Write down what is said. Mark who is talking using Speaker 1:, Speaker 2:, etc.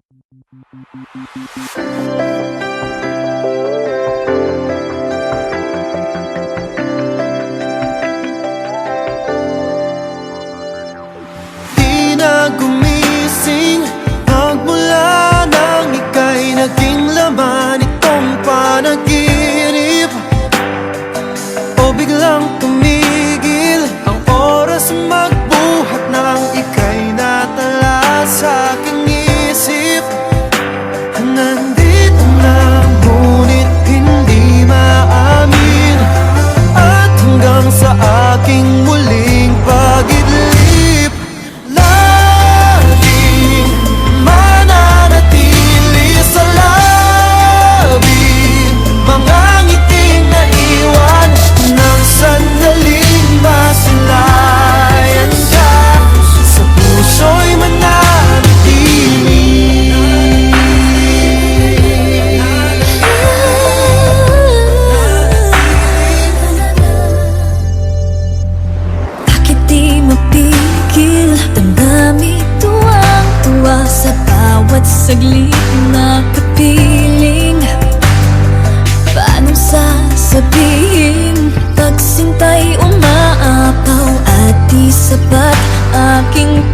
Speaker 1: Di na gumising magmula nang ika'y naging laman itong panaginip, o biglang tumigil ang oras magbuhat nang ika'y natala sa aking isip. Nandito na ngunit hindi maamin, at hanggang sa aking muling pag-idlip, laging mananatili sa labi mga ngiting naiwan ng sandaling masilayan ka. Sa puso'y mananatili.
Speaker 2: Bakit di mapigil? Damdamin tuwang-tuwa sa bawat saglit na kapiling. Paano sasabihin? Pagsintay umaapaw at di sapat aking